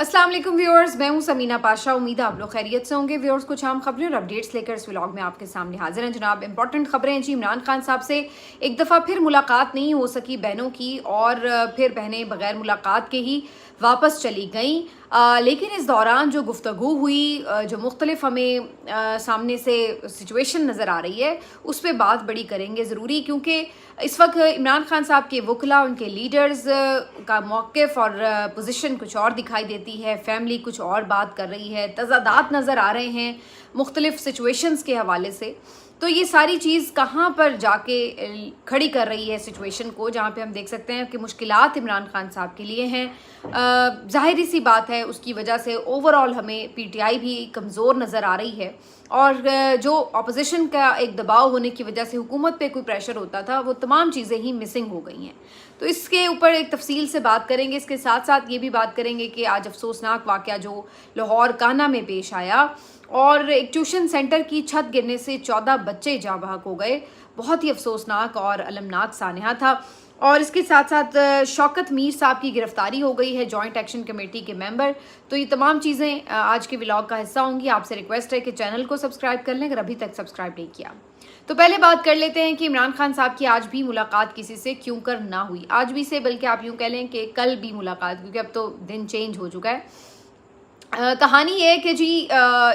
अस्सलाम वालेकुम व्यूअर्स, मैं हूं समीना पाशा। उम्मीद है आप लोग खैरियत से होंगे। व्यूअर्स, कुछ आम खबरें और अपडेट्स लेकर इस व्लॉग में आपके सामने हाजिर हैं। जनाब, इंपॉर्टेंट खबरें हैं जी। इमरान खान साहब से एक दफ़ा फिर मुलाकात नहीं हो सकी बहनों की, और फिर बहनें बगैर मुलाकात के ही वापस चली गईं। लेकिन इस दौरान जो गुफ्तगू हुई, जो मुख्तलिफ हमें सामने से सिचुएशन नज़र आ रही है, उस पर बात बड़ी करेंगे ज़रूरी, क्योंकि इस वक्त इमरान खान साहब के वकला, उनके लीडर्स का मौक़िफ़ और पोजीशन कुछ और दिखाई देती है। फैमिली कुछ और बात कर रही है, तज़ादात नज़र आ रहे हैं मुख्तलिफ सिचुएशंस के हवाले से। तो ये सारी चीज़ कहाँ पर जाके खड़ी कर रही है सिचुएशन को, जहाँ पे हम देख सकते हैं कि मुश्किलात इमरान खान साहब के लिए हैं। ज़ाहिरी सी बात है, उसकी वजह से ओवरऑल हमें पीटीआई भी कमज़ोर नज़र आ रही है, और जो अपोजिशन का एक दबाव होने की वजह से हुकूमत पे कोई प्रेशर होता था, वो तमाम चीज़ें ही मिसिंग हो गई हैं। तो इसके ऊपर एक तफसील से बात करेंगे। इसके साथ साथ ये भी बात करेंगे कि आज अफसोसनाक वाक़या जो लाहौर काना में पेश आया, और एक ट्यूशन सेंटर की छत गिरने से 14 बच्चे जाँ बहक हो गए। बहुत ही अफसोसनाक और अलमनाक सानहा था। और इसके साथ साथ शौकत मीर साहब की गिरफ्तारी हो गई है, जॉइंट एक्शन कमेटी के मेंबर। तो ये तमाम चीज़ें आज के व्लॉग का हिस्सा होंगी। आपसे रिक्वेस्ट है कि चैनल को सब्सक्राइब कर लें अगर अभी तक सब्सक्राइब नहीं किया। तो पहले बात कर लेते हैं कि इमरान खान साहब की आज भी मुलाकात किसी से क्यों कर ना हुई। आज भी से, बल्कि आप यूँ कह लें कि कल भी मुलाकात, क्योंकि अब तो दिन चेंज हो चुका है। कहानी ये है कि जी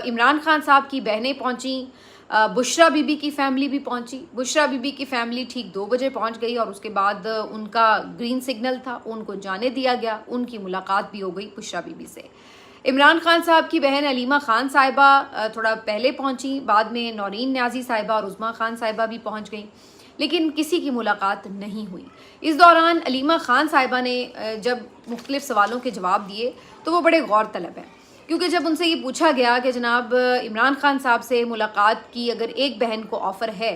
इमरान खान साहब की बहनें पहुंची, बुशरा बीबी की फैमिली भी पहुंची। बुशरा बीबी की फैमिली ठीक 2 बजे पहुंच गई, और उसके बाद उनका ग्रीन सिग्नल था, उनको जाने दिया गया। उनकी मुलाकात भी हो गई बुशरा बीबी से। इमरान खान साहब की बहन अलीमा खान साहिबा थोड़ा पहले पहुंची, बाद में नौरीन न्याजी साहिबा और उज़मा खान साहिबा भी पहुंच गई, लेकिन किसी की मुलाकात नहीं हुई। इस दौरान अलीमा खान साहिबा ने जब मुख्तलिफ सवालों के जवाब दिए तो वो बड़े गौर तलब हैं, क्योंकि जब उनसे ये पूछा गया कि जनाब इमरान खान साहब से मुलाकात की अगर एक बहन को ऑफ़र है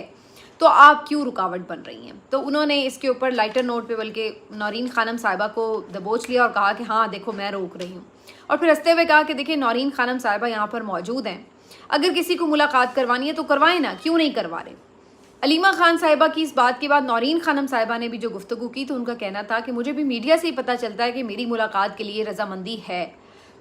तो आप क्यों रुकावट बन रही हैं, तो उन्होंने इसके ऊपर लाइटर नोट पे बल्कि नौरीन खानम साहिबा को दबोच लिया और कहा कि हाँ देखो मैं रोक रही हूँ। और फिर हंसते हुए कहा कि देखिए नौरीन खानम साहिबा यहाँ पर मौजूद हैं, अगर किसी को मुलाकात करवानी है तो करवाएं ना, क्यों नहीं करवा रहे। अलीमा खान साहिबा की इस बात के बाद नौरीन खानम साहिबा ने भी जो गुफ्तगू की, तो उनका कहना था कि मुझे भी मीडिया से ही पता चलता है कि मेरी मुलाकात के लिए रजामंदी है,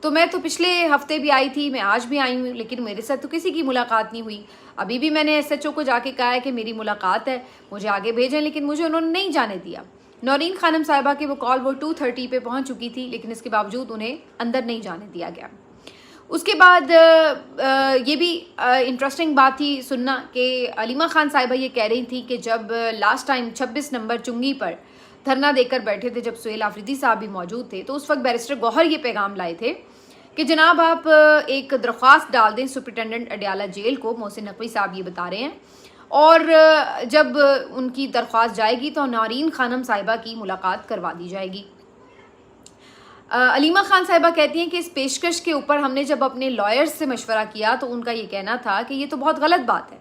तो मैं तो पिछले हफ्ते भी आई थी, मैं आज भी आई हूँ, लेकिन मेरे साथ तो किसी की मुलाकात नहीं हुई। अभी भी मैंने एसएचओ को जाके कहा है कि मेरी मुलाकात है, मुझे आगे भेजें, लेकिन मुझे उन्होंने नहीं जाने दिया। नौरीन खानम साहिबा की वो कॉल 2:30 पे पहुँच चुकी थी, लेकिन इसके बावजूद उन्हें अंदर नहीं जाने दिया गया। उसके बाद ये भी इंटरेस्टिंग बात थी सुनना कि अलीमा खान साहिबा ये कह रही थी कि जब लास्ट टाइम 26 नंबर चुंगी पर धरना देकर बैठे थे, जब सुहेल आफरीदी साहब भी मौजूद थे, तो उस वक्त बैरिस्टर गौहर ये पैगाम लाए थे कि जनाब आप एक दरख्वास्त डाल दें सुपरिटेंडेंट अडियाला जेल को। मोहसिन नकवी साहब ये बता रहे हैं, और जब उनकी दरख्वास्त जाएगी तो नौरीन खानम साहिबा की मुलाकात करवा दी जाएगी। अलीमा खान साहिबा कहती हैं कि इस पेशकश के ऊपर हमने जब अपने लॉयर्स से मशवरा किया तो उनका ये कहना था कि ये तो बहुत गलत बात है,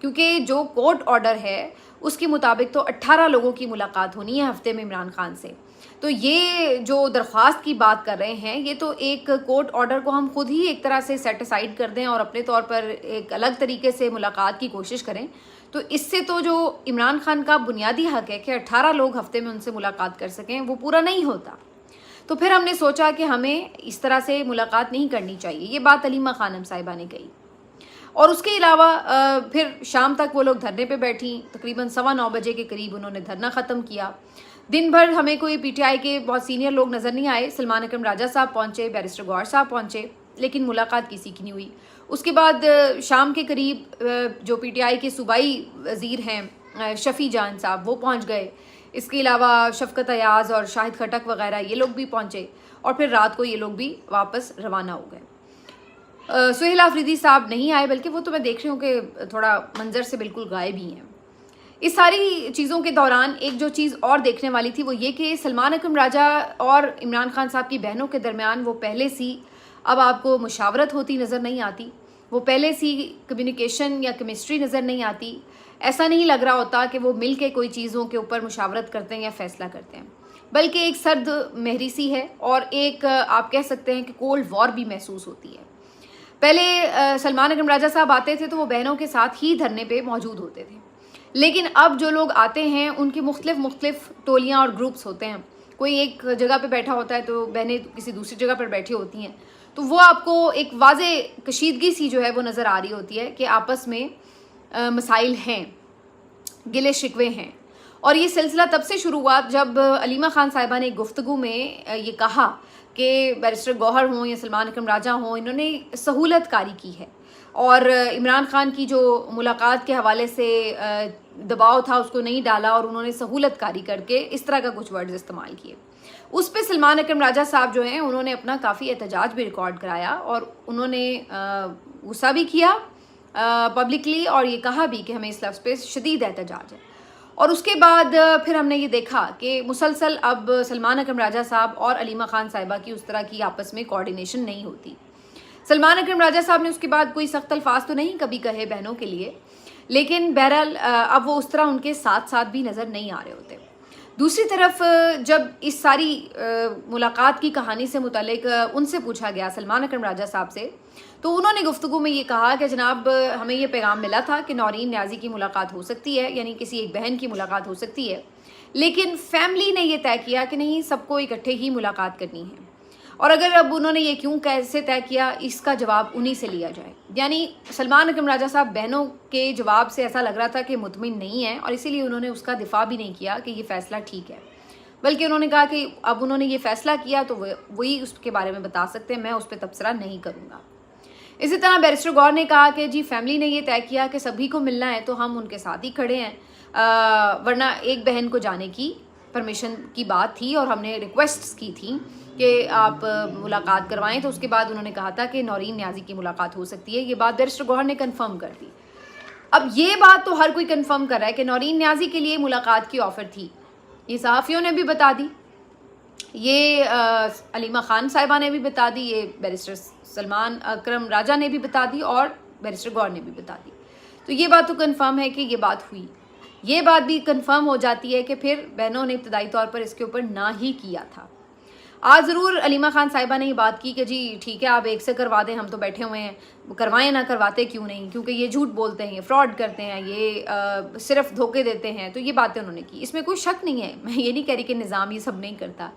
क्योंकि जो कोर्ट ऑर्डर है उसके मुताबिक तो 18 लोगों की मुलाकात होनी है हफ्ते में इमरान खान से। तो ये जो दरख्वास्त की बात कर रहे हैं, ये तो एक कोर्ट ऑर्डर को हम खुद ही एक तरह से सेट असाइड कर दें और अपने तौर पर एक अलग तरीके से मुलाकात की कोशिश करें, तो इससे तो जो इमरान खान का बुनियादी हक है कि 18 लोग हफ्ते में उनसे मुलाकात कर सकें, वो पूरा नहीं होता। तो फिर हमने सोचा कि हमें इस तरह से मुलाकात नहीं करनी चाहिए। ये बात अलीमा खानम साहिबा ने कही। और उसके अलावा फिर शाम तक वो लोग धरने पे बैठी, तकरीबन 9:15 बजे के करीब उन्होंने धरना ख़त्म किया। दिन भर हमें कोई पीटीआई के बहुत सीनियर लोग नज़र नहीं आए। सलमान अकरम राजा साहब पहुँचे, बैरिस्टर गौहर साहब पहुँचे, लेकिन मुलाकात किसी की नहीं हुई। उसके बाद शाम के करीब जो पीटीआई के सूबाई वज़ीर हैं शफ़ी जान साहब, वो पहुँच गए। इसके अलावा शफ़कत अयाज़ और शाहिद खटक वग़ैरह ये लोग भी पहुँचे, और फिर रात को ये लोग भी वापस रवाना हो गए। सुहेल आफरीदी साहब नहीं आए, बल्कि वो तो मैं देख रही हूँ कि थोड़ा मंजर से बिल्कुल गायब ही हैं। इस सारी चीज़ों के दौरान एक जो चीज़ और देखने वाली थी वो ये कि सलमान अकरम राजा और इमरान खान साहब की बहनों के दरमियान वो पहले सी अब आपको मुशावरत होती नज़र नहीं आती, वो पहले सी कम्युनिकेशन या केमिस्ट्री नज़र नहीं आती। ऐसा नहीं लग रहा होता कि वो मिल के कोई चीज़ों के ऊपर मुशावरत करते हैं या फ़ैसला करते हैं, बल्कि एक सर्द महरी सी है, और एक आप कह सकते हैं कि कोल्ड वॉर भी महसूस होती है। पहले सलमान अकरम राजा साहब आते थे तो वो बहनों के साथ ही धरने पे मौजूद होते थे, लेकिन अब जो लोग आते हैं उनकी मुख्तलिफ टोलियाँ और ग्रुप्स होते हैं, कोई एक जगह पे बैठा होता है तो बहनें किसी दूसरी जगह पर बैठी होती हैं, तो वो आपको एक वाज़े कशीदगी सी जो है वो नज़र आ रही होती है कि आपस में मसाइल हैं, गिले शिकवे हैं। और ये सिलसिला तब से शुरू हुआ जब अलीमा खान साहिबा ने एक गुफ्तगू में ये कहा कि बैरिस्टर गौहर हों या सलमान अकरम राजा हों, इन्होंने सहूलत कारी की है और इमरान खान की जो मुलाकात के हवाले से दबाव था उसको नहीं डाला और उन्होंने सहूलत कारी करके इस तरह का कुछ वर्ड्स इस्तेमाल किए। उस पे सलमान अकरम राजा साहब जो हैं उन्होंने अपना काफ़ी एहतजाज भी रिकॉर्ड कराया और उन्होंने गुस्सा भी किया पब्लिकली और ये कहा भी कि हमें इस लफ्ज़ पे शदीद एहतजाज है। और उसके बाद फिर हमने ये देखा कि मुसलसल अब सलमान अकरम राजा साहब और अलीमा खान साहिबा की उस तरह की आपस में कोऑर्डिनेशन नहीं होती। सलमान अकरम राजा साहब ने उसके बाद कोई सख्त अल्फाज तो नहीं कभी कहे बहनों के लिए, लेकिन बहरहाल अब वो उस तरह उनके साथ साथ भी नज़र नहीं आ रहे होते। दूसरी तरफ जब इस सारी मुलाकात की कहानी से मुतालिक उनसे पूछा गया सलमान अकरम राजा साहब से, तो उन्होंने गुफ्तगू में ये कहा कि जनाब हमें ये पैगाम मिला था कि नौरीन न्याजी की मुलाकात हो सकती है, यानी किसी एक बहन की मुलाकात हो सकती है, लेकिन फैमिली ने ये तय किया कि नहीं, सबको इकट्ठे ही मुलाकात करनी है। और अगर अब उन्होंने ये क्यों कैसे तय किया, इसका जवाब उन्हीं से लिया जाए। यानी सलमान अकरम राजा साहब बहनों के जवाब से ऐसा लग रहा था कि मुतमिन नहीं है और इसीलिए उन्होंने उसका दिफा भी नहीं किया कि ये फ़ैसला ठीक है, बल्कि उन्होंने कहा कि अब उन्होंने ये फ़ैसला किया तो वही उसके बारे में बता सकते हैं, मैं उस पर तबसरा नहीं करूँगा। इसी तरह बैरिस्टर गौर ने कहा कि जी फैमिली ने ये तय किया कि सभी को मिलना है तो हम उनके साथ ही खड़े हैं, वरना एक बहन को जाने की परमिशन की बात थी और हमने रिक्वेस्ट्स की थी कि आप मुलाकात करवाएं, तो उसके बाद उन्होंने कहा था कि नौरीन न्याजी की मुलाकात हो सकती है। ये बात बैरिस्टर गौहर ने कंफर्म कर दी। अब ये बात तो हर कोई कंफर्म कर रहा है कि नौरीन न्याजी के लिए मुलाकात की ऑफ़र थी, ये सहाफ़ियों ने भी बता दी, ये अलीमा खान साहिबा ने भी बता दी, ये बैरिस्टर सलमान अकरम राजा ने भी बता दी और बैरिस्टर गौर ने भी बता दी। तो ये बात तो कंफर्म है कि ये बात हुई। ये बात भी कंफर्म हो जाती है कि फिर बहनों ने इब्तदाई तौर पर इसके ऊपर ना ही किया था। आज ज़रूर अलीमा खान साहिबा ने ये बात की कि जी ठीक है आप एक से करवा दें, हम तो बैठे हुए हैं, करवाएं ना करवाते क्यों नहीं, क्योंकि ये झूठ बोलते हैं, ये फ्रॉड करते हैं, ये सिर्फ धोखे देते हैं। तो ये बातें उन्होंने की, इसमें कोई शक नहीं है। मैं ये नहीं कह रही कि निज़ाम ये सब नहीं करता,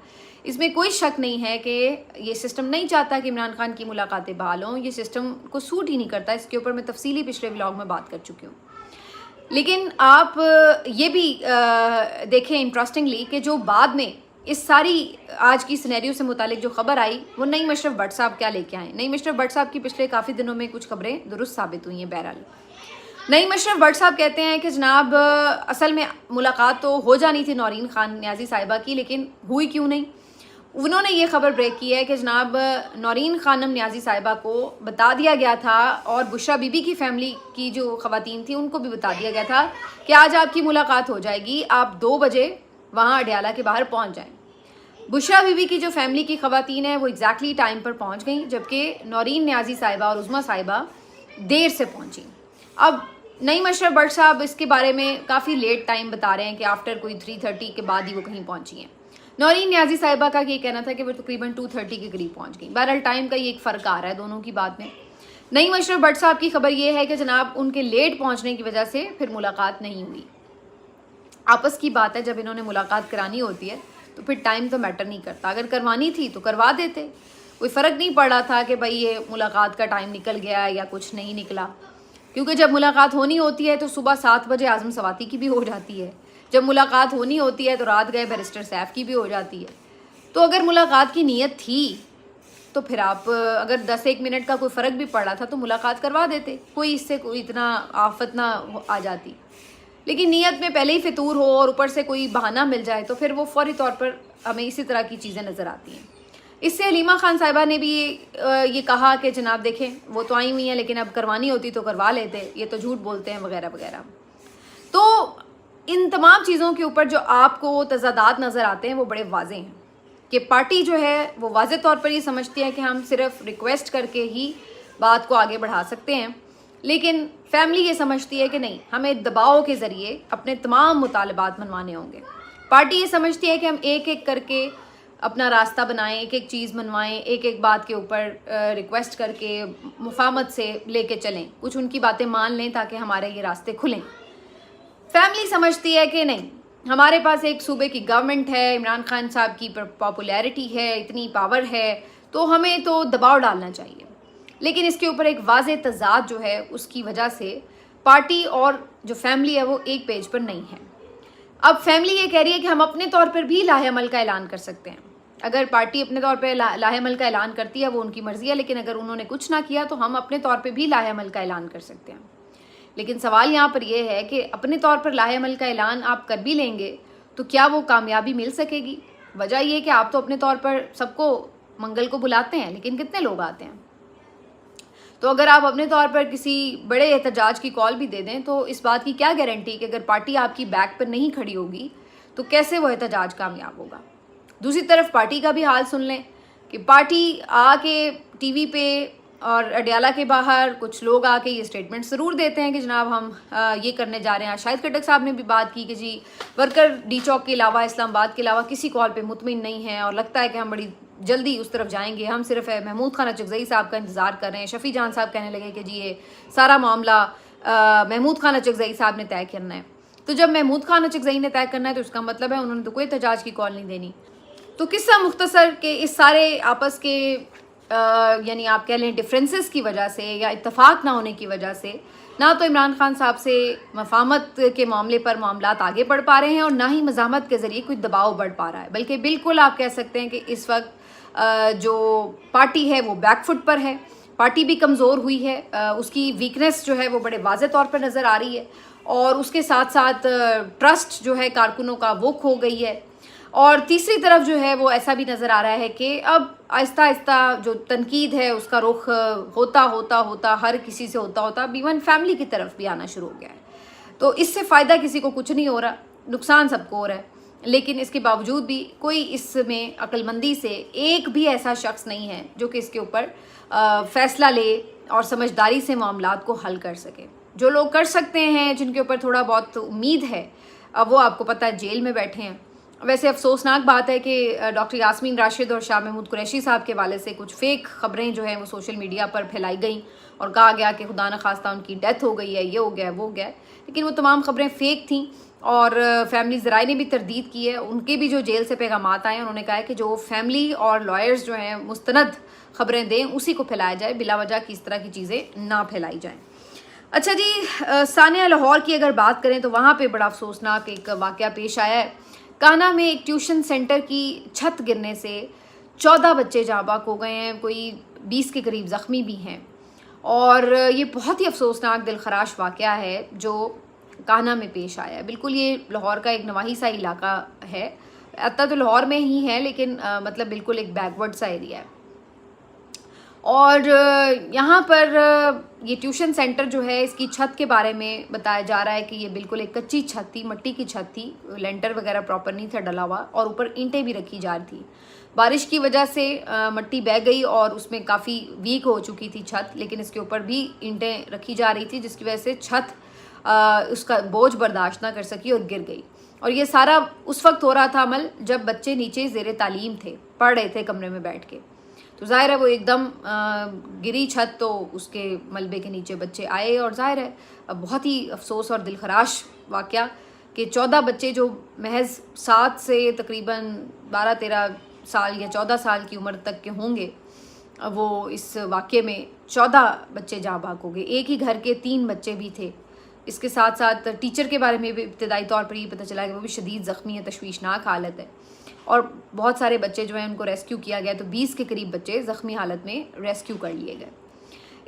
इसमें कोई शक नहीं है कि ये सिस्टम नहीं चाहता कि इमरान खान की मुलाकातें बहाल हों, ये सिस्टम को सूट ही नहीं करता। इसके ऊपर मैं तफसीली पिछले व्लॉग में बात कर चुकी हूँ। लेकिन आप ये भी देखें इंटरेस्टिंगली कि जो बाद में इस सारी आज की सिनेरियो से मुतालिक जो खबर आई वो नईम अशरफ भट्ट साहब क्या लेके आए। नईम अशरफ भट्ट साहब की पिछले काफ़ी दिनों में कुछ खबरें दुरुस्त साबित हुई हैं। बहरहाल नईम अशरफ भट्ट साहब कहते हैं कि जनाब असल में मुलाकात तो हो जानी थी नौरीन खान न्याजी साहिबा की, लेकिन हुई क्यों नहीं। उन्होंने ये खबर ब्रेक की है कि जनाब नौरीन खानम न्याजी साहिबा को बता दिया गया था और बुशरा बीबी की फैमिली की जो ख़वातीन थी उनको भी बता दिया गया था कि आज आपकी मुलाकात हो जाएगी, आप 2 बजे वहाँ अडयाला के बाहर पहुँच जाएँ। बुशरा बीबी की जो फैमिली की ख़वातीन है वो एग्जैक्टली टाइम पर पहुँच गई, जबकि नौरीन न्याजी साहिबा और उज़्मा साहिबा देर से पहुँची। अब नईम अशरफ भट्ट साहब इसके बारे में काफ़ी लेट टाइम बता रहे हैं कि आफ्टर कोई 3:30 के बाद ही वो कहीं पहुँची हैं। नौरीन न्याजी साहिबा का ये कहना था कि वो तकरीबन 2:30 के करीब पहुँच गई। बहरहाल टाइम का ये एक फ़र्क आ रहा है दोनों की बात में। नईम अशरफ भट्ट साहब की खबर ये है कि जनाब उनके लेट पहुँचने की वजह से फिर मुलाकात नहीं हुई। आपस की बात है, जब इन्होंने मुलाकात करानी होती है तो फिर टाइम तो मैटर नहीं करता। अगर करवानी थी तो करवा देते, कोई फ़र्क नहीं पड़ रहा था कि भाई ये मुलाकात का टाइम निकल गया या कुछ नहीं निकला, क्योंकि जब मुलाकात होनी होती है तो सुबह 7 बजे आज़म सवाती की भी हो जाती है, जब मुलाकात होनी होती है तो रात गए बैरिस्टर सैफ की भी हो जाती है। तो अगर मुलाकात की नीयत थी तो फिर आप अगर 10-1 मिनट का कोई फ़र्क भी पड़ रहा था तो मुलाकात करवा देते, कोई इससे कोई इतना आफत ना आ जाती। लेकिन नीयत में पहले ही फितूर हो और ऊपर से कोई बहाना मिल जाए तो फिर वो फौरी तौर पर हमें इसी तरह की चीज़ें नज़र आती हैं। इससे अलीमा खान साहिबा ने भी ये कहा कि जनाब देखें वो तो आई हुई हैं, लेकिन अब करवानी होती तो करवा लेते, ये तो झूठ बोलते हैं वगैरह वगैरह। तो इन तमाम चीज़ों के ऊपर जो आपको तज़ादात नज़र आते हैं वो बड़े वाज़े हैं कि पार्टी जो है वो वाज़े तौर पर ये समझती है कि हम सिर्फ रिक्वेस्ट करके ही बात को आगे बढ़ा सकते हैं, लेकिन फैमिली ये समझती है कि नहीं, हमें दबाव के ज़रिए अपने तमाम मुतालबात मनवाने होंगे। पार्टी ये समझती है कि हम एक एक करके अपना रास्ता बनाएं, एक एक चीज़ मनवाएं, एक एक बात के ऊपर रिक्वेस्ट करके मुफाहमत से लेके चलें, कुछ उनकी बातें मान लें ताकि हमारे ये रास्ते खुलें। फैमिली समझती है कि नहीं, हमारे पास एक सूबे की गवर्नमेंट है, इमरान खान साहब की पॉपुलैरिटी है, इतनी पावर है, तो हमें तो दबाव डालना चाहिए। लेकिन इसके ऊपर एक वाज़े तज़ाद जो है उसकी वजह से पार्टी और जो फैमिली है वो एक पेज पर नहीं है। अब फैमिली ये कह रही है कि हम अपने तौर पर भी लाहेअमल का ऐलान कर सकते हैं। अगर पार्टी अपने तौर पर लाहेअमल का ऐलान करती है वो उनकी मर्जी है, लेकिन अगर उन्होंने कुछ ना किया तो हम अपने तौर पर भी लाहेअमल का ऐलान कर सकते हैं। लेकिन सवाल यहाँ पर यह है कि अपने तौर पर लाहेअमल का ऐलान आप कर भी लेंगे तो क्या वो कामयाबी मिल सकेगी? वजह यह कि आप तो अपने तौर पर सबको मंगल को बुलाते हैं, लेकिन कितने लोग आते हैं? तो अगर आप अपने तौर पर किसी बड़े एहतजाज की कॉल भी दे दें तो इस बात की क्या गारंटी कि अगर पार्टी आपकी बैक पर नहीं खड़ी होगी तो कैसे वो एहतजाज कामयाब होगा? दूसरी तरफ पार्टी का भी हाल सुन लें कि पार्टी आके टीवी पे और अडयाला के बाहर कुछ लोग आके ये स्टेटमेंट ज़रूर देते हैं कि जनाब हम ये करने जा रहे हैं। शाहिद खट्टक साहब ने भी बात की कि जी वर्कर डी चौक के अलावा, इस्लामाबाद के अलावा किसी कॉल पे मुतमिन नहीं है और लगता है कि हम बड़ी जल्दी उस तरफ जाएंगे, हम सिर्फ महमूद खान अचकज़ई साहब का इंतज़ार कर रहे हैं। शफ़ी जान साहब कहने लगे कि जी ये सारा मामला महमूद खान अचकज़ई साहब ने तय करना है। तो जब महमूद खान अचकज़ई ने तय करना है तो उसका मतलब है उन्होंने तो कोई एहतजाज की कॉल नहीं देनी। तो किस्सा मुख्तसर के इस सारे आपस के यानी आप कह लें डिफरेंसेस की वजह से या इत्तफाक ना होने की वजह से ना तो इमरान खान साहब से मफाहमत के मामले पर मामलात आगे बढ़ पा रहे हैं और ना ही मज़ाहमत के ज़रिए कोई दबाव बढ़ पा रहा है, बल्कि बिल्कुल आप कह सकते हैं कि इस वक्त जो पार्टी है वो बैकफुट पर है। पार्टी भी कमज़ोर हुई है, उसकी वीकनेस जो है वो बड़े वाज़े तौर पर नज़र आ रही है और उसके साथ साथ ट्रस्ट जो है कारकुनों का वो खो गई है। और तीसरी तरफ जो है वो ऐसा भी नज़र आ रहा है कि अब आहिस्ता आहिस्ता जो तनकीद है उसका रुख होता होता होता हर किसी से होता होता इवन फैमिली की तरफ भी आना शुरू हो गया है। तो इससे फ़ायदा किसी को कुछ नहीं हो रहा, नुकसान सबको हो रहा है। लेकिन इसके बावजूद भी कोई इसमें अक्लमंदी से एक भी ऐसा शख्स नहीं है जो कि इसके ऊपर फ़ैसला ले और समझदारी से मामलात को हल कर सके। जो लोग कर सकते हैं, जिनके ऊपर थोड़ा बहुत उम्मीद है, वो आपको पता है जेल में बैठे हैं। वैसे अफसोसनाक बात है कि डॉक्टर यास्मीन राशिद और शाह महमूद कुरैशी साहब के वाले से कुछ फेक खबरें जो हैं वो सोशल मीडिया पर फैलाई गई और कहा गया कि खुदा न खास्ता उनकी डेथ हो गई है, ये हो गया वो हो गया, लेकिन वो तमाम खबरें फेक थीं और फैमिली ज़राए ने भी तरदीद की है। उनके भी जो जेल से पैगामात आए, उन्होंने कहा है कि जो फैमिली और लॉयर्स जो हैं मुस्तनद खबरें दें उसी को फैलाया जाए, बिला वजह की इस तरह की चीज़ें ना फैलाई जाएँ। अच्छा जी, सानिया लाहौर की अगर बात करें तो वहाँ पर बड़ा अफसोसनाक एक वाक़या पेश आया है। कान्हा में एक ट्यूशन सेंटर की छत गिरने से 14 बच्चे जाँ बाक हो गए हैं, कोई 20 के करीब ज़ख्मी भी हैं और ये बहुत ही अफसोसनाक दिलखराश वाक़या है जो कान्हा में पेश आया है। बिल्कुल ये लाहौर का एक नवाही सा इलाका है, अत्ता तो लाहौर में ही है लेकिन मतलब बिल्कुल एक बैकवर्ड सा एरिया है और यहाँ पर ये ट्यूशन सेंटर जो है इसकी छत के बारे में बताया जा रहा है कि ये बिल्कुल एक कच्ची छत थी, मट्टी की छत थी, लेंटर वगैरह प्रॉपर नहीं था डला हुआ और ऊपर ईंटें भी रखी जा रही थी। बारिश की वजह से मट्टी बह गई और उसमें काफ़ी वीक हो चुकी थी छत, लेकिन इसके ऊपर भी ईंटें रखी जा रही थी जिसकी वजह से छत उसका बोझ बर्दाश्त ना कर सकी और गिर गई। और ये सारा उस वक्त हो रहा था अमल जब बच्चे नीचे ज़ेरे तालीम थे, पढ़ रहे थे कमरे में बैठ के। तो ज़ाहिर है वो एकदम गिरी छत तो उसके मलबे के नीचे बच्चे आए और ज़ाहिर है बहुत ही अफसोस और दिलखराश वाक़या कि 14 बच्चे जो महज 7 से तकरीबन 12-13 साल या 14 साल की उम्र तक के होंगे, वो इस वाक़े में 14 बच्चे जाँ बाक हो गए। एक ही घर के 3 बच्चे भी थे। इसके साथ साथ टीचर के बारे में भी इब्तदाई तौर पर ये पता चला कि वो भी शदीद ज़ख्मी है, तशवीशनाक हालत है और बहुत सारे बच्चे जो हैं उनको रेस्क्यू किया गया, तो 20 के करीब बच्चे ज़ख्मी हालत में रेस्क्यू कर लिए गए।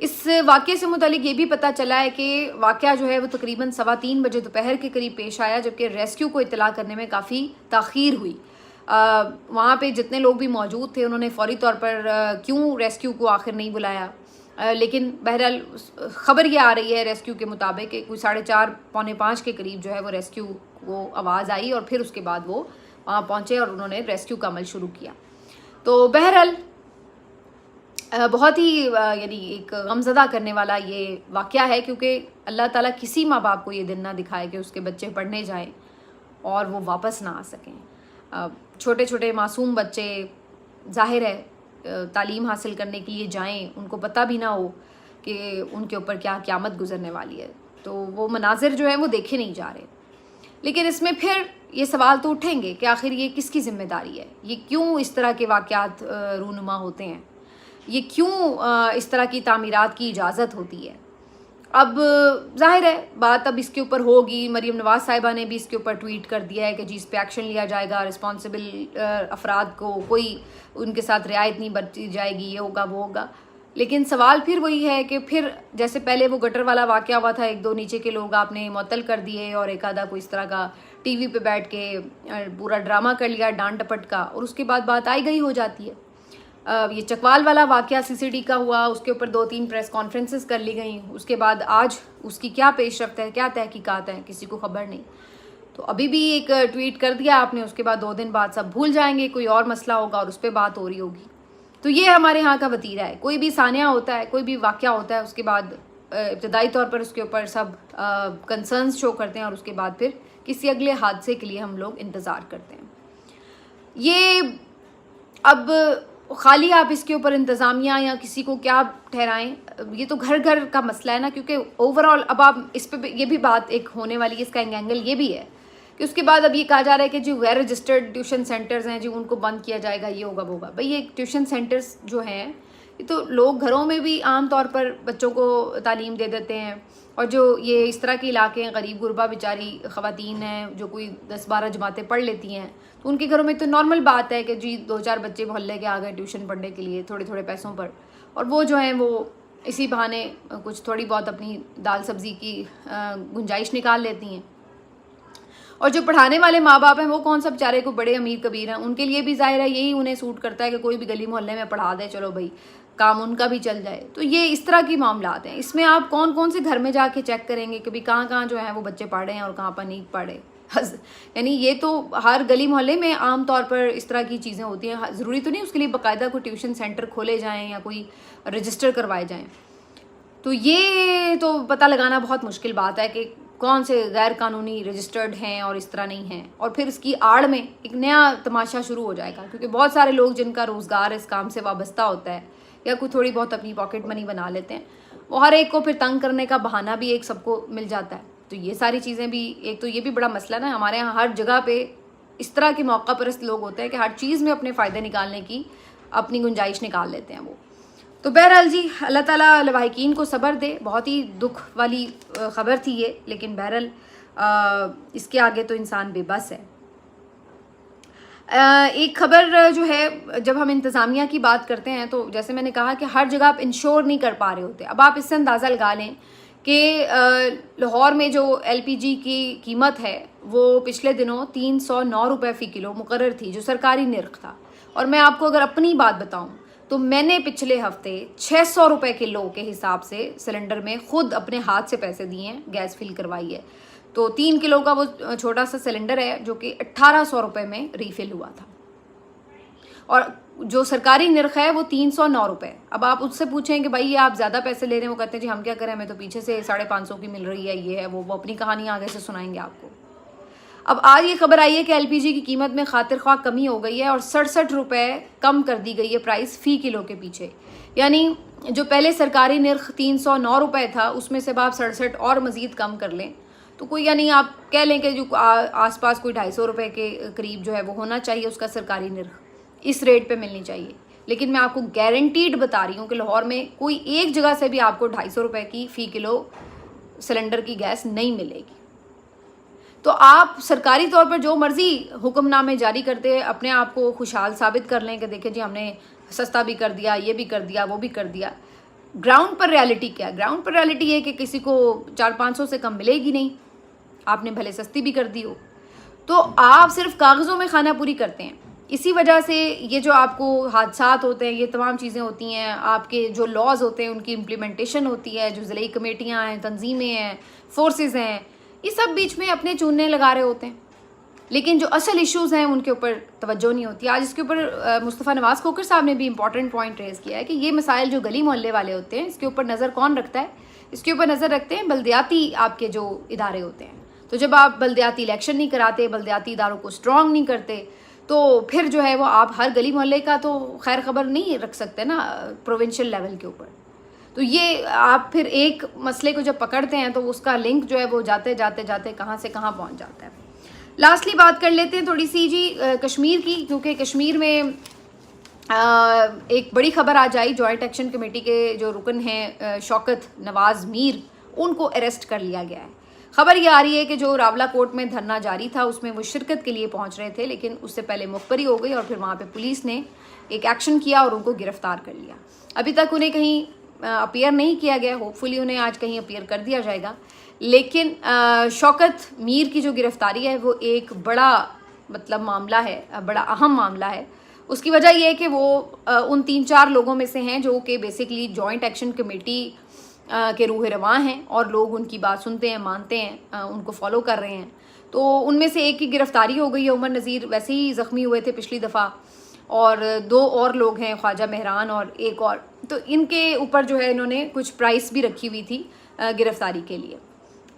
इस वाक़े से मुतालिक ये भी पता चला है कि वाक़या जो है वो तकरीबन 3:15 बजे दोपहर के करीब पेश आया, जबकि रेस्क्यू को इत्तला करने में काफ़ी ताख़ीर हुई। वहाँ पे जितने लोग भी मौजूद थे उन्होंने फ़ौरी तौर पर क्यों रेस्क्यू को आखिर नहीं बुलाया, लेकिन बहरहाल ख़बर ये आ रही है रेस्क्यू के मुताबिक कि कोई 4:30-4:45 के करीब जो है वो रेस्क्यू को आवाज़ आई और फिर उसके बाद वो वहाँ पहुँचे और उन्होंने रेस्क्यू का अमल शुरू किया। तो बहरहाल बहुत ही यानी एक गमज़दा करने वाला ये वाक़या है, क्योंकि अल्लाह ताला किसी माँ बाप को ये दिन ना दिखाए कि उसके बच्चे पढ़ने जाएं और वो वापस ना आ सकें। छोटे छोटे मासूम बच्चे ज़ाहिर है तालीम हासिल करने के लिए जाएं, उनको पता भी ना हो कि उनके ऊपर क्या क़यामत गुजरने वाली है, तो वो मनाजिर जो है वो देखे नहीं जा रहे। लेकिन इसमें फिर ये सवाल तो उठेंगे कि आखिर ये किसकी जिम्मेदारी है, ये क्यों इस तरह के वाक़यात रूनुमा होते हैं, ये क्यों इस तरह की तामीरात की इजाज़त होती है। अब जाहिर है बात अब इसके ऊपर होगी। मरीम नवाज साहिबा ने भी इसके ऊपर ट्वीट कर दिया है कि जी इस पे एक्शन लिया जाएगा, रिस्पॉन्सिबल अफराद को कोई उनके साथ रियायत नहीं बरती जाएगी, ये होगा वो होगा। लेकिन सवाल फिर वही है कि फिर जैसे पहले वो गटर वाला वाक़या हुआ था, एक दो नीचे के लोग आपने मुअत्तल कर दिए और एक आधा कोई इस तरह का टीवी पे बैठ के पूरा ड्रामा कर लिया डांट डपट का, और उसके बाद बात आई गई हो जाती है। ये चकवाल वाला वाक़या सीसीडी का हुआ, उसके ऊपर 2-3 प्रेस कॉन्फ्रेंसेस कर ली गई, उसके बाद आज उसकी क्या पेशरफ्त है, क्या तहकीकात है, किसी को खबर नहीं। तो अभी भी एक ट्वीट कर दिया आपने, उसके बाद 2 दिन बाद सब भूल जाएंगे, कोई और मसला होगा और उस पर बात हो रही होगी। तो ये हमारे यहाँ का वतीरा है। कोई भी सानिया होता है, कोई भी वाक़या होता है, उसके बाद इब्तदाई तौर पर उसके ऊपर सब कंसर्न्स शो करते हैं और उसके बाद फिर किसी अगले हादसे के लिए हम लोग इंतज़ार करते हैं। ये अब खाली आप इसके ऊपर इंतज़ामिया या किसी को क्या ठहराएं, ये तो घर घर का मसला है ना, क्योंकि ओवरऑल अब आप इस पे ये भी बात एक होने वाली है, इसका एंगल ये भी है कि उसके बाद अब ये कहा जा रहा है कि जो गैर रजिस्टर्ड ट्यूशन सेंटर्स हैं जी उनको बंद किया जाएगा, ये होगा वो होगा। भाई ये ट्यूशन सेंटर्स जो हैं ये तो लोग घरों में भी आम तौर पर बच्चों को तालीम दे देते हैं, और जो ये इस तरह के इलाके हैं, गरीब गुरबा बेचारी ख़वातीन हैं जो कोई 10-12 जमातें पढ़ लेती हैं, तो उनके घरों में तो नॉर्मल बात है कि जी 2-4 बच्चे मोहल्ले के आ गए ट्यूशन पढ़ने के लिए थोड़े थोड़े पैसों पर, और वो जो हैं वो इसी बहाने कुछ थोड़ी बहुत अपनी दाल सब्ज़ी की गुंजाइश निकाल लेती हैं। और जो पढ़ाने वाले माँ बाप हैं वो कौन सा बेचारे को बड़े अमीर कबीर हैं, उनके लिए भी जाहिर है यही उन्हें सूट करता है कि कोई भी गली मोहल्ले में पढ़ा दे, चलो भाई काम उनका भी चल जाए। तो ये इस तरह की मामलात हैं। इसमें आप कौन कौन से घर में जाके चेक करेंगे कि भाई कहाँ कहाँ जो है वो बच्चे पढ़े हैं और कहाँ पर नहीं पढ़े। यानी ये तो हर गली मोहल्ले में आम तौर पर इस तरह की चीज़ें होती हैं। ज़रूरी तो नहीं उसके लिए बाकायदा कोई ट्यूशन सेंटर खोले जाएँ या कोई रजिस्टर करवाए जाएँ। तो ये तो पता लगाना बहुत मुश्किल बात है कि कौन से गैर कानूनी रजिस्टर्ड हैं और इस तरह नहीं हैं। और फिर इसकी आड़ में एक नया तमाशा शुरू हो जाएगा, क्योंकि बहुत सारे लोग जिनका रोज़गार इस काम से वाबस्ता होता है या कोई थोड़ी बहुत अपनी पॉकेट मनी बना लेते हैं, वो हर एक को फिर तंग करने का बहाना भी एक सबको मिल जाता है। तो ये सारी चीज़ें भी एक तो ये भी बड़ा मसला ना, हमारे यहाँ हर जगह पे इस तरह के मौका परस्त लोग होते हैं कि हर चीज़ में अपने फ़ायदे निकालने की अपनी गुंजाइश निकाल लेते हैं वो। तो बहरहाल जी अल्लाह ताला लवाहिकीन को सब्र दे। बहुत ही दुख वाली ख़बर थी ये, लेकिन बहरहाल इसके आगे तो इंसान बेबस है। एक खबर जो है, जब हम इंतज़ामिया की बात करते हैं तो जैसे मैंने कहा कि हर जगह आप इंश्योर नहीं कर पा रहे होते। अब आप इससे अंदाज़ा लगा लें कि लाहौर में जो LPG की कीमत है वो पिछले दिनों 309 रुपये फ़ी किलो मुकर्रर थी, जो सरकारी निर्ख था। और मैं आपको अगर अपनी बात बताऊं तो मैंने पिछले हफ्ते 600 रुपये किलो के हिसाब से सिलेंडर में खुद अपने हाथ से पैसे दिए हैं, गैस फिल करवाई है। तो 3 किलो का वो छोटा सा सिलेंडर है जो कि 1800 रुपये में रीफिल हुआ था, और जो सरकारी निर्ख है वो 309 रुपये। अब आप उससे पूछें कि भाई ये आप ज़्यादा पैसे ले रहे हैं, वो कहते हैं जी हम क्या करें, हमें तो पीछे से 550 की मिल रही है, ये है वो अपनी कहानी आगे से सुनाएंगे आपको। अब आज ये खबर आई है कि LPG की कीमत में खातिर ख्वाह कमी हो गई है और 67 रुपये कम कर दी गई है प्राइस फ़ी किलो के पीछे। यानी जो पहले सरकारी निर्ख 309 रुपये था उसमें से आप 67 और मज़ीद कम कर लें तो कोई, यानी आप कह लें कि जो आसपास कोई 250 रुपये के करीब जो है वो होना चाहिए उसका सरकारी निर्ख, इस रेट पे मिलनी चाहिए। लेकिन मैं आपको गारंटीड बता रही हूँ कि लाहौर में कोई एक जगह से भी आपको 250 रुपये की फ़ी किलो सिलेंडर की गैस नहीं मिलेगी। तो आप सरकारी तौर पर जो मर्ज़ी हुक्मनामे जारी करते अपने आप को खुशहाल साबित कर लें कि देखिए जी हमने सस्ता भी कर दिया, ये भी कर दिया, वो भी कर दिया। ग्राउंड पर रियलिटी क्या है? ग्राउंड पर रियलिटी है कि किसी को 400-500 से कम मिलेगी नहीं, आपने भले सस्ती भी कर दी हो। तो आप सिर्फ कागज़ों में खाना पूरी करते हैं। इसी वजह से ये जो आपको हादसात होते हैं, ये तमाम चीज़ें होती हैं, आपके जो लॉज होते हैं उनकी इम्प्लीमेंटेशन होती है, जो ज़िले कमेटियाँ हैं, तंजीमें हैं, फोर्सेस हैं, ये सब बीच में अपने चूने लगा रहे होते हैं, लेकिन जो असल इश्यूज़ हैं उनके ऊपर तवज्जो नहीं होती। आज इसके ऊपर मुस्तफ़ा नवाज़ खोखर साहब ने भी इंपॉर्टेंट पॉइंट रेज़ किया है कि ये मसाइल जो गली मोहल्ले वाले होते हैं इसके ऊपर नज़र कौन रखता है? इसके ऊपर नज़र रखते हैं बल्दियाती आपके जो इदारे होते हैं। तो जब आप बल्दियाती इलेक्शन नहीं कराते, बल्दियाती इदारों को स्ट्रॉन्ग नहीं करते, तो फिर जो है वो आप हर गली मोहल्ले का तो खैर खबर नहीं रख सकते ना प्रोविंशियल लेवल के ऊपर। तो ये आप फिर एक मसले को जब पकड़ते हैं तो उसका लिंक जो है वो जाते जाते जाते कहाँ से कहाँ पहुँच जाता है। लास्टली बात कर लेते हैं थोड़ी सी जी कश्मीर की, क्योंकि कश्मीर में एक बड़ी खबर आज आई। जॉइंट एक्शन कमेटी के जो रुकन हैं शौकत नवाज मीर, उनको अरेस्ट कर लिया गया है। खबर ये आ रही है कि जो रावला कोर्ट में धरना जारी था उसमें वो शिरकत के लिए पहुंच रहे थे, लेकिन उससे पहले मुखबरी हो गई और फिर वहाँ पे पुलिस ने एक एक्शन किया और उनको गिरफ्तार कर लिया। अभी तक उन्हें कहीं अपीयर नहीं किया गया, होपफुली उन्हें आज कहीं अपीयर कर दिया जाएगा। लेकिन शौकत मीर की जो गिरफ्तारी है वो एक बड़ा मतलब मामला है, बड़ा अहम मामला है। उसकी वजह यह है कि वो उन 3-4 लोगों में से हैं जो कि बेसिकली जॉइंट एक्शन कमेटी के रूह रवां हैं और लोग उनकी बात सुनते हैं, मानते हैं, उनको फॉलो कर रहे हैं। तो उनमें से एक की गिरफ्तारी हो गई है। उमर नज़ीर वैसे ही ज़ख्मी हुए थे पिछली दफ़ा, और 2 और लोग हैं, ख्वाजा मेहरान और एक और। तो इनके ऊपर जो है इन्होंने कुछ प्राइस भी रखी हुई थी गिरफ्तारी के लिए।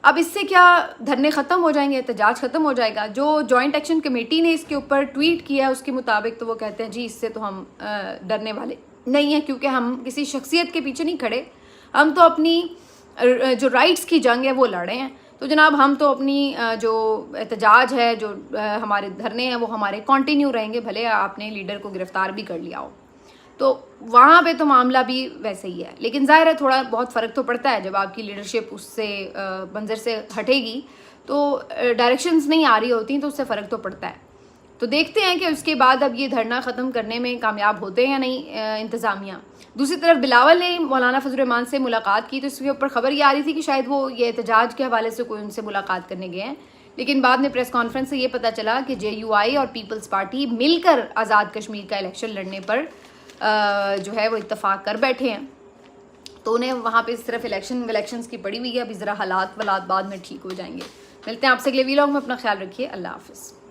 अब इससे क्या धरने ख़त्म हो जाएंगे, एहतजाज ख़त्म हो जाएगा? जो जॉइंट एक्शन कमेटी ने इसके ऊपर ट्वीट किया उसके मुताबिक तो वो कहते हैं जी इससे तो हम डरने वाले नहीं हैं, क्योंकि हम किसी शख्सियत के पीछे नहीं खड़े, हम तो अपनी जो राइट्स की जंग है वो लड़े हैं। तो जनाब हम तो अपनी जो एहतजाज है, जो हमारे धरने हैं वो हमारे कंटिन्यू रहेंगे, भले आपने लीडर को गिरफ्तार भी कर लिया हो। तो वहाँ पे तो मामला भी वैसे ही है, लेकिन ज़ाहिर है थोड़ा बहुत फ़र्क तो पड़ता है जब आपकी लीडरशिप उससे मंजर से हटेगी, तो डायरेक्शंस नहीं आ रही होती तो उससे फ़र्क तो पड़ता है। तो देखते हैं कि उसके बाद अब ये धरना ख़त्म करने में कामयाब होते हैं या नहीं इंतज़ामिया। दूसरी तरफ बिलावल ने मौलाना फजल रहमान से मुलाकात की, तो इसके ऊपर ख़बर ये आ रही थी कि शायद वो ये एहतजाज के हवाले से कोई उनसे मुलाकात करने गए हैं, लेकिन बाद में प्रेस कॉन्फ्रेंस से ये पता चला कि JUI और पीपल्स पार्टी मिलकर आज़ाद कश्मीर का इलेक्शन लड़ने पर जो है वो इत्तफाक कर बैठे हैं। तो उन्हें वहाँ पे सिर्फ इलेक्शंस की पड़ी हुई है, अभी ज़रा हालात बाद में ठीक हो जाएंगे। मिलते हैं आपसे अगले वीलॉग में, अपना ख्याल रखिए, अल्लाह हाफ़िज़।